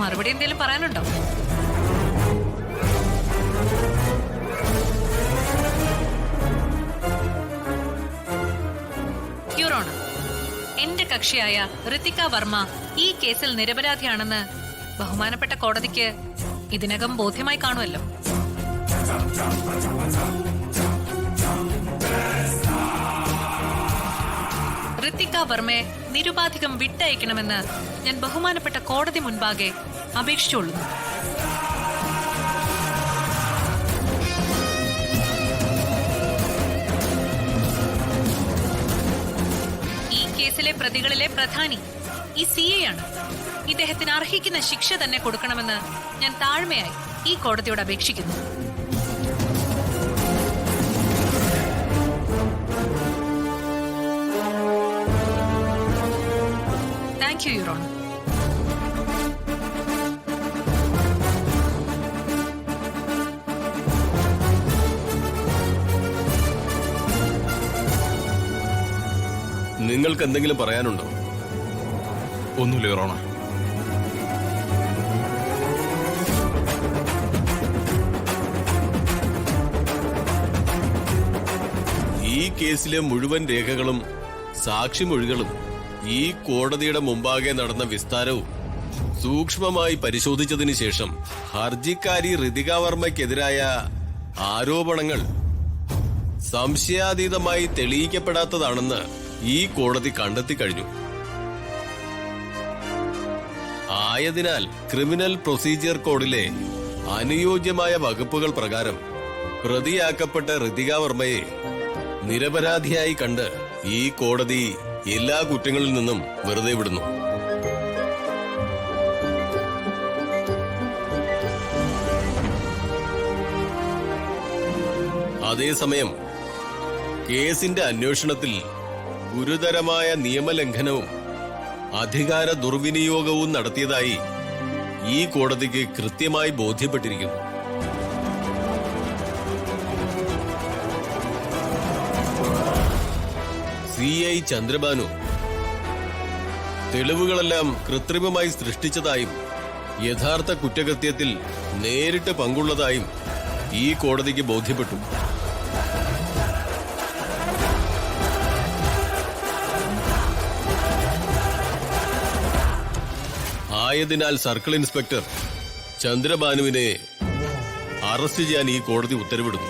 മറുപടി എന്തെങ്കിലും പറയാനുണ്ടോ? യുവർ ഓണർ, എന്റെ കക്ഷിയായ ഋതിക വർമ്മ ഈ കേസിൽ നിരപരാധിയാണെന്ന് ബഹുമാനപ്പെട്ട കോടതിക്ക് ഇതിനകം ബോധ്യമായി കാണുമല്ലോ. ഋതിക വർമ്മയെ നിരുപാധികം വിട്ടയക്കണമെന്ന് ഞാൻ ബഹുമാനപ്പെട്ട കോടതി മുൻപാകെ അപേക്ഷിച്ചുകൊള്ളുന്നു. ഈ കേസിലെ പ്രതികളിലെ പ്രധാനി ഈ CA ആണ്. ഇദ്ദേഹത്തിന് അർഹിക്കുന്ന ശിക്ഷ തന്നെ കൊടുക്കണമെന്ന് ഞാൻ താഴ്മയായി ഈ കോടതിയോട് അപേക്ഷിക്കുന്നു. Thank you, your honour. നിങ്ങൾക്ക് എന്തെങ്കിലും പറയാനുണ്ടോ? ഒന്നുമില്ല യുവർ ഓണർ. ഈ കേസിലെ മുഴുവൻ രേഖകളും സാക്ഷിമൊഴികളും ഈ കോടതിയുടെ മുമ്പാകെ നടന്ന വിസ്താരവും സൂക്ഷ്മമായി പരിശോധിച്ചതിനു ശേഷം ഹർജിക്കാരി ഋതിക വർമ്മയ്ക്കെതിരായ ആരോപണങ്ങൾ സംശയാതീതമായി തെളിയിക്കപ്പെടാത്തതാണെന്ന് ഈ കോടതി കണ്ടെത്തി കഴിഞ്ഞു. ആയതിനാൽ ക്രിമിനൽ പ്രൊസീജിയർ കോഡിലെ അനുയോജ്യമായ വകുപ്പുകൾ പ്രകാരം പ്രതിയാക്കപ്പെട്ട ഋതിക വർമ്മയെ നിരപരാധിയായി കണ്ട് ഈ കോടതി എല്ലാ കുറ്റങ്ങളിൽ നിന്നും വെറുതെ വിടുന്നു. അതേസമയം കേസിന്റെ അന്വേഷണത്തിൽ ഗുരുതരമായ നിയമലംഘനവും അധികാര ദുർവിനിയോഗവും നടത്തിയതായി ഈ കോടതിക്ക് കൃത്യമായി ബോധ്യപ്പെട്ടിരിക്കുന്നു. CI ചന്ദ്രബാനു തെളിവുകളെല്ലാം കൃത്രിമമായി സൃഷ്ടിച്ചതായും യഥാർത്ഥ കുറ്റകൃത്യത്തിൽ നേരിട്ട് പങ്കുള്ളതായും ഈ കോടതിക്ക് ബോധ്യപ്പെട്ടു. ആയതിനാൽ സർക്കിൾ ഇൻസ്പെക്ടർ ചന്ദ്രബാനുവിനെ അറസ്റ്റ് ചെയ്യാൻ ഈ കോടതി ഉത്തരവിടുന്നു.